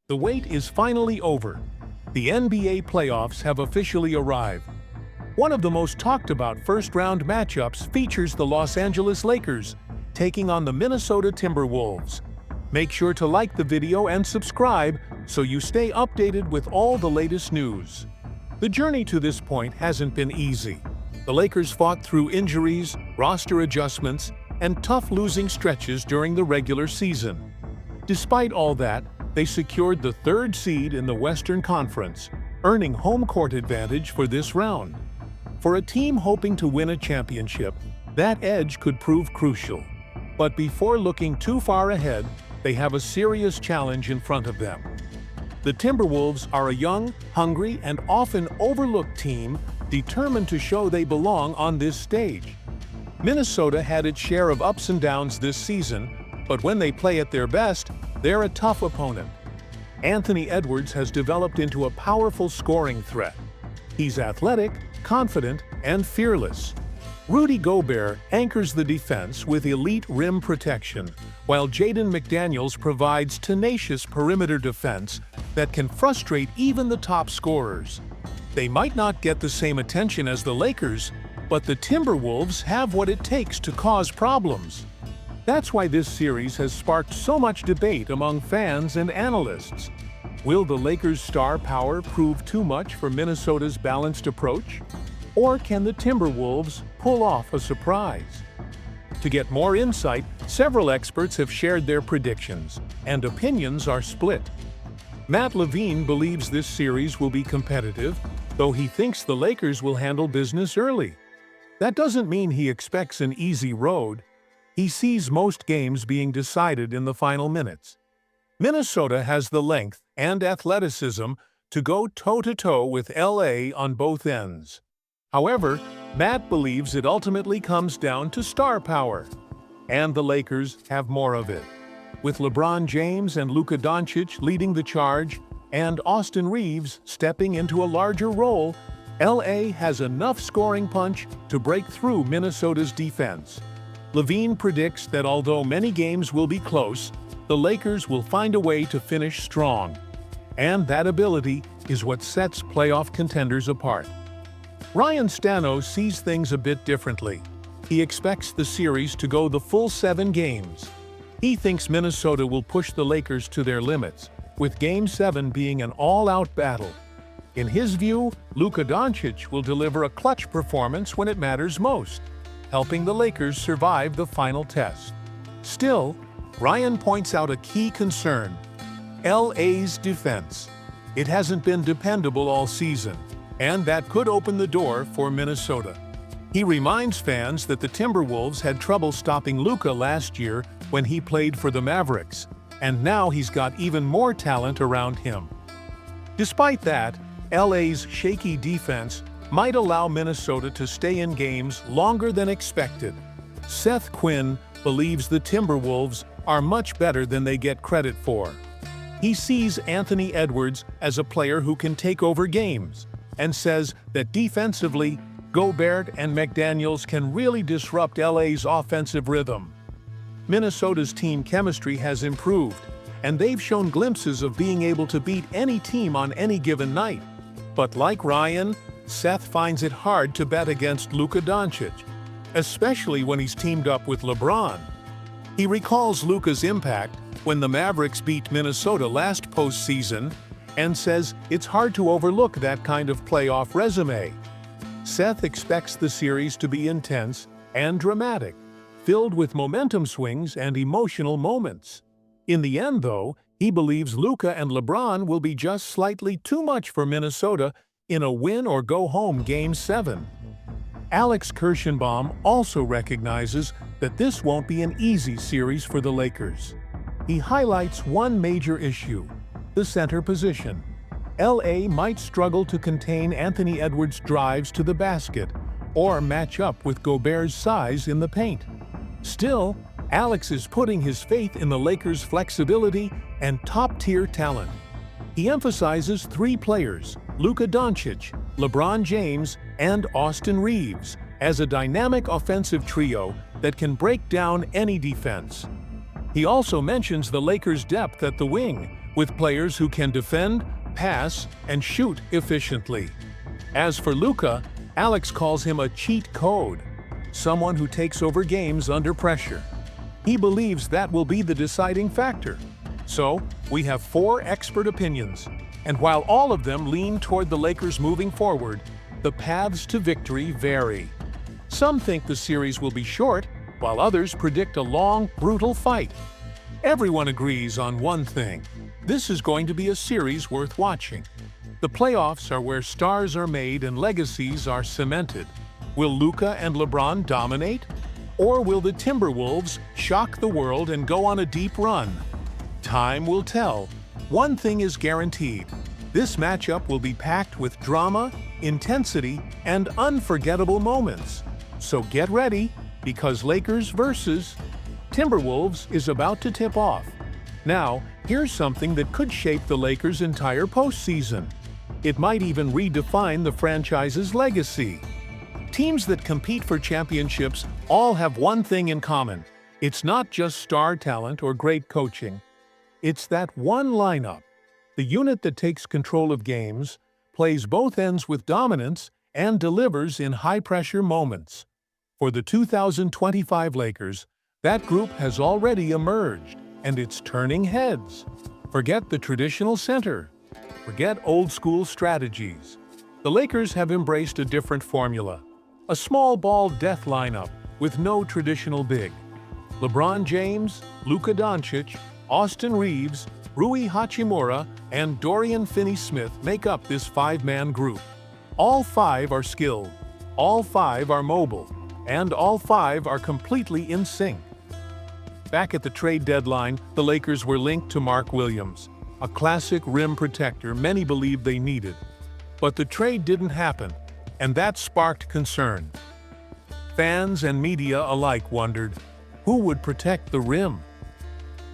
The wait is finally over. The NBA playoffs have officially arrived. One of the most talked about first-round matchups features the Los Angeles Lakers taking on the Minnesota Timberwolves. Make sure to like the video and subscribe so you stay updated with all the latest news. The journey to this point hasn't been easy. The Lakers fought through injuries, roster adjustments, and tough losing stretches during the regular season. Despite all that, they secured the third seed in the Western Conference, earning home court advantage for this round. For a team hoping to win a championship, that edge could prove crucial. But before looking too far ahead, they have a serious challenge in front of them. The Timberwolves are a young, hungry, and often overlooked team determined to show they belong on this stage. Minnesota had its share of ups and downs this season, but when they play at their best, they're a tough opponent. Anthony Edwards has developed into a powerful scoring threat. He's athletic, confident, and fearless. Rudy Gobert anchors the defense with elite rim protection, while Jaden McDaniels provides tenacious perimeter defense that can frustrate even the top scorers. They might not get the same attention as the Lakers, but the Timberwolves have what it takes to cause problems. That's why this series has sparked so much debate among fans and analysts. Will the Lakers' star power prove too much for Minnesota's balanced approach? Or can the Timberwolves pull off a surprise? To get more insight, several experts have shared their predictions, and opinions are split. Matt Levine believes this series will be competitive, though he thinks the Lakers will handle business early. That doesn't mean he expects an easy road. He sees most games being decided in the final minutes. Minnesota has the length and athleticism to go toe-to-toe with LA on both ends. However, Matt believes it ultimately comes down to star power. And the Lakers have more of it. With LeBron James and Luka Doncic leading the charge, and Austin Reeves stepping into a larger role, LA has enough scoring punch to break through Minnesota's defense. Levine predicts that although many games will be close, the Lakers will find a way to finish strong. And that ability is what sets playoff contenders apart. Ryan Stano sees things a bit differently. He expects the series to go the full 7 games. He thinks Minnesota will push the Lakers to their limits, with Game 7 being an all-out battle. In his view, Luka Doncic will deliver a clutch performance when it matters most, helping the Lakers survive the final test. Still, Ryan points out a key concern: LA's defense. It hasn't been dependable all season, and that could open the door for Minnesota. He reminds fans that the Timberwolves had trouble stopping Luka last year when he played for the Mavericks, and now he's got even more talent around him. Despite that, LA's shaky defense might allow Minnesota to stay in games longer than expected. Seth Quinn believes the Timberwolves are much better than they get credit for. He sees Anthony Edwards as a player who can take over games, and says that defensively, Gobert and McDaniels can really disrupt LA's offensive rhythm. Minnesota's team chemistry has improved, and they've shown glimpses of being able to beat any team on any given night. But like Ryan, Seth finds it hard to bet against Luka Doncic, especially when he's teamed up with LeBron. He recalls Luka's impact when the Mavericks beat Minnesota last postseason and says it's hard to overlook that kind of playoff resume. Seth expects the series to be intense and dramatic, filled with momentum swings and emotional moments. In the end, though, he believes Luka and LeBron will be just slightly too much for Minnesota in a win-or-go-home Game 7. Alex Kirschenbaum also recognizes that this won't be an easy series for the Lakers. He highlights one major issue: the center position. LA might struggle to contain Anthony Edwards' drives to the basket or match up with Gobert's size in the paint. Still, Alex is putting his faith in the Lakers' flexibility and top-tier talent. He emphasizes 3 players: Luka Doncic, LeBron James, and Austin Reeves, as a dynamic offensive trio that can break down any defense. He also mentions the Lakers' depth at the wing, with players who can defend, pass, and shoot efficiently. As for Luka, Alex calls him a cheat code, someone who takes over games under pressure. He believes that will be the deciding factor. So, we have 4 expert opinions, and while all of them lean toward the Lakers moving forward, the paths to victory vary. Some think the series will be short, while others predict a long, brutal fight. Everyone agrees on one thing: this is going to be a series worth watching. The playoffs are where stars are made and legacies are cemented. Will Luka and LeBron dominate? Or will the Timberwolves shock the world and go on a deep run? Time will tell. One thing is guaranteed: this matchup will be packed with drama, intensity, and unforgettable moments. So get ready, because Lakers versus Timberwolves is about to tip off. Now, here's something that could shape the Lakers' entire postseason. It might even redefine the franchise's legacy. Teams that compete for championships all have one thing in common. It's not just star talent or great coaching. It's that one lineup, the unit that takes control of games, plays both ends with dominance, and delivers in high-pressure moments. For the 2025 Lakers, that group has already emerged, and it's turning heads. Forget the traditional center. Forget old-school strategies. The Lakers have embraced a different formula. A small ball death lineup with no traditional big. LeBron James, Luka Doncic, Austin Reeves, Rui Hachimura, and Dorian Finney-Smith make up this 5-man group. All 5 are skilled, all 5 are mobile, and all 5 are completely in sync. Back at the trade deadline, the Lakers were linked to Mark Williams, a classic rim protector many believed they needed. But the trade didn't happen, and that sparked concern. Fans and media alike wondered, who would protect the rim?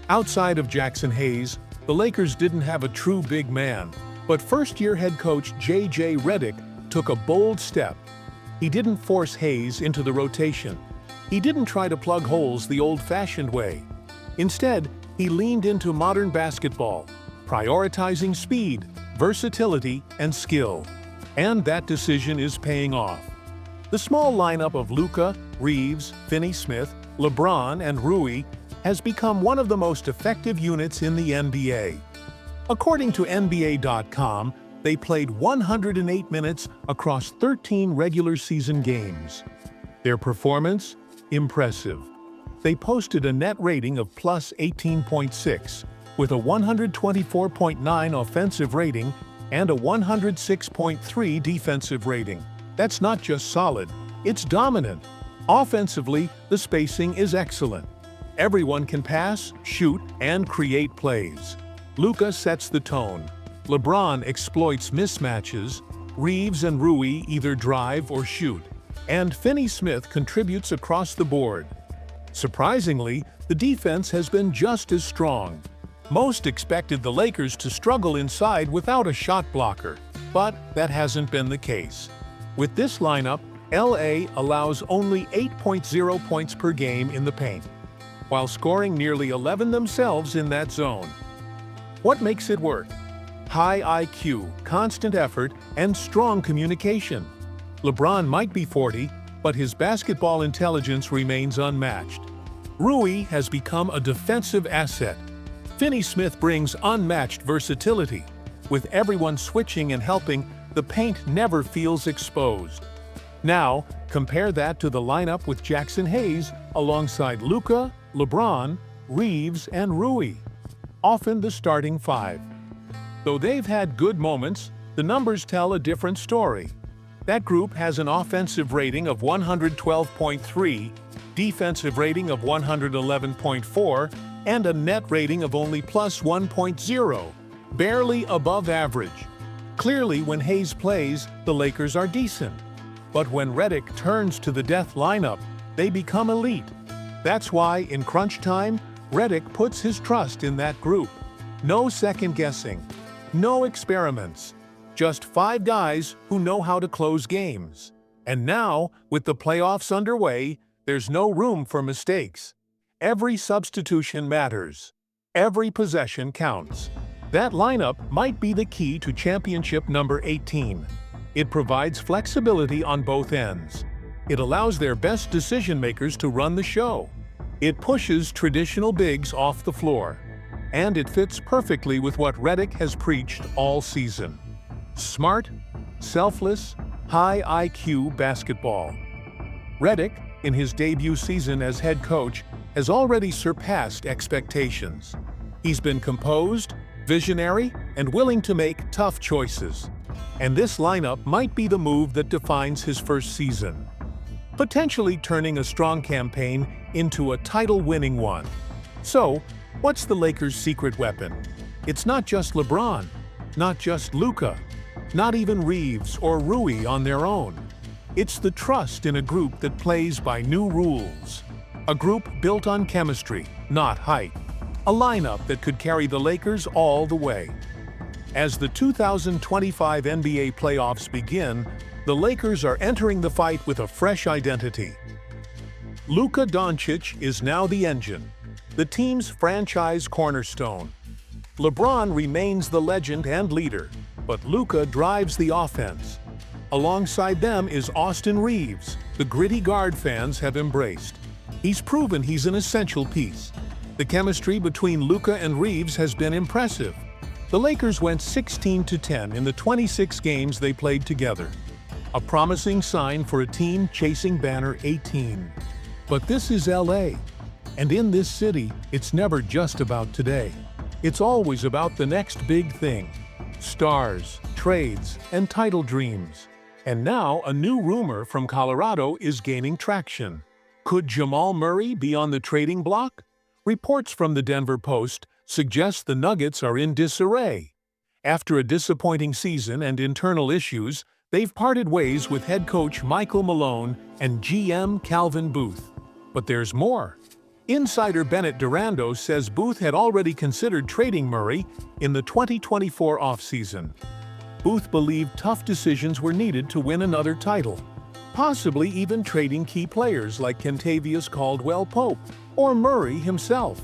Outside of Jackson Hayes, the Lakers didn't have a true big man, but first-year head coach J.J. Redick took a bold step. He didn't force Hayes into the rotation. He didn't try to plug holes the old-fashioned way. Instead, he leaned into modern basketball, prioritizing speed, versatility, and skill. And that decision is paying off. The small lineup of Luka, Reeves, Finney-Smith, LeBron, and Rui has become one of the most effective units in the NBA. According to NBA.com, they played 108 minutes across 13 regular season games. Their performance? Impressive. They posted a net rating of plus 18.6, with a 124.9 offensive rating and a 106.3 defensive rating. That's not just solid, it's dominant. Offensively, the spacing is excellent. Everyone can pass, shoot, and create plays. Luka sets the tone. LeBron exploits mismatches. Reeves and Rui either drive or shoot. And Finney-Smith contributes across the board. Surprisingly, the defense has been just as strong. Most expected the Lakers to struggle inside without a shot blocker, but that hasn't been the case. With this lineup, LA allows only 8.0 points per game in the paint, while scoring nearly 11 themselves in that zone. What makes it work? High IQ, constant effort, and strong communication. LeBron might be 40, but his basketball intelligence remains unmatched. Rui has become a defensive asset. Finney-Smith brings unmatched versatility. With everyone switching and helping, the paint never feels exposed. Now, compare that to the lineup with Jackson Hayes alongside Luka, LeBron, Reeves, and Rui, often the starting 5. Though they've had good moments, the numbers tell a different story. That group has an offensive rating of 112.3, defensive rating of 111.4, and a net rating of only plus 1.0, barely above average. Clearly, when Hayes plays, the Lakers are decent. But when Redick turns to the death lineup, they become elite. That's why, in crunch time, Redick puts his trust in that group. No second guessing, no experiments, just 5 guys who know how to close games. And now, with the playoffs underway, There's no room for mistakes. Every substitution matters. Every possession counts. That lineup might be the key to championship number 18. It provides flexibility on both ends. It allows their best decision-makers to run the show. It pushes traditional bigs off the floor. And it fits perfectly with what Reick has preached all season. Smart, selfless, high IQ basketball. Reick, in his debut season as head coach, has already surpassed expectations. He's been composed, visionary, and willing to make tough choices. And this lineup might be the move that defines his first season, potentially turning a strong campaign into a title-winning one. So, what's the Lakers' secret weapon? It's not just LeBron, not just Luka, not even Reeves or Rui on their own. It's the trust in a group that plays by new rules. A group built on chemistry, not height. A lineup that could carry the Lakers all the way. As the 2025 NBA playoffs begin, the Lakers are entering the fight with a fresh identity. Luka Doncic is now the engine, the team's franchise cornerstone. LeBron remains the legend and leader, but Luka drives the offense. Alongside them is Austin Reeves, the gritty guard fans have embraced. He's proven he's an essential piece. The chemistry between Luka and Reeves has been impressive. The Lakers went 16-10 in the 26 games they played together. A promising sign for a team chasing banner 18. But this is LA, and in this city, it's never just about today. It's always about the next big thing. Stars, trades, and title dreams. And now a new rumor from Colorado is gaining traction. Could Jamal Murray be on the trading block? Reports from the Denver Post suggest the Nuggets are in disarray. After a disappointing season and internal issues, they've parted ways with head coach Michael Malone and GM Calvin Booth. But there's more. Insider Bennett Durando says Booth had already considered trading Murray in the 2024 offseason. Booth believed tough decisions were needed to win another title, possibly even trading key players like Kentavious Caldwell-Pope or Murray himself.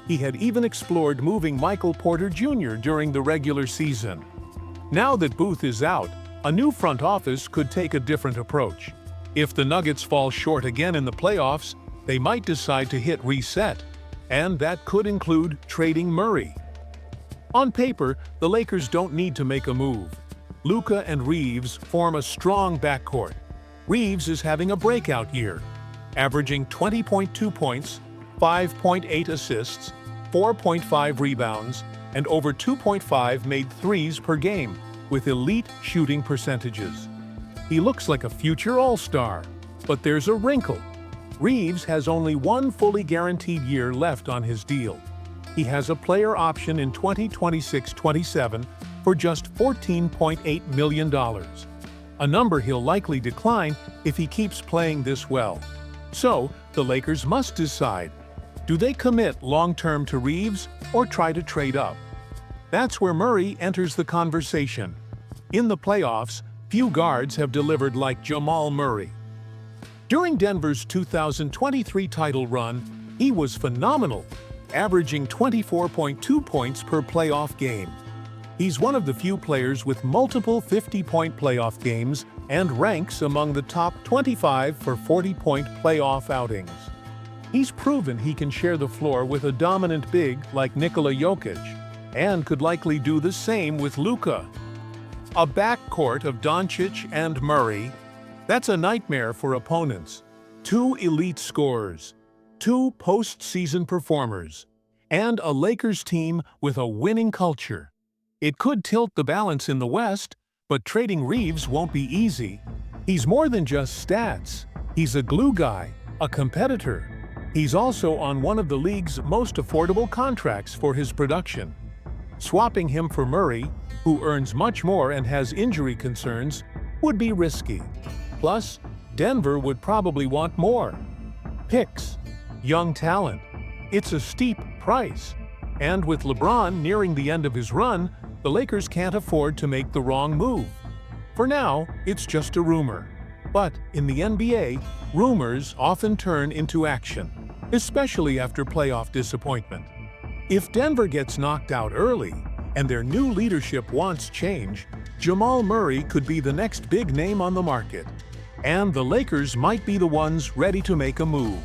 He had even explored moving Michael Porter Jr. during the regular season. Now that Booth is out, a new front office could take a different approach. If the Nuggets fall short again in the playoffs, they might decide to hit reset, and that could include trading Murray. On paper, the Lakers don't need to make a move. Luka and Reeves form a strong backcourt. Reeves is having a breakout year, averaging 20.2 points, 5.8 assists, 4.5 rebounds, and over 2.5 made threes per game, with elite shooting percentages. He looks like a future all-star, but there's a wrinkle. Reeves has only one fully guaranteed year left on his deal. He has a player option in 2026-27 for just $14.8 million, a number he'll likely decline if he keeps playing this well. So, the Lakers must decide, do they commit long-term to Reeves or try to trade up? That's where Murray enters the conversation. In the playoffs, few guards have delivered like Jamal Murray. During Denver's 2023 title run, he was phenomenal, averaging 24.2 points per playoff game. He's one of the few players with multiple 50-point playoff games and ranks among the top 25 for 40-point playoff outings. He's proven he can share the floor with a dominant big like Nikola Jokic, and could likely do the same with Luka. A backcourt of Doncic and Murray, that's a nightmare for opponents. Two elite scorers, two postseason performers, and a Lakers team with a winning culture. It could tilt the balance in the West, but trading Reeves won't be easy. He's more than just stats. He's a glue guy, a competitor. He's also on one of the league's most affordable contracts for his production. Swapping him for Murray, who earns much more and has injury concerns, would be risky. Plus, Denver would probably want more. Picks, young talent. It's a steep price. And with LeBron nearing the end of his run, the Lakers can't afford to make the wrong move. For now, it's just a rumor. But in the NBA, rumors often turn into action, especially after playoff disappointment. If Denver gets knocked out early and their new leadership wants change, Jamal Murray could be the next big name on the market. And the Lakers might be the ones ready to make a move.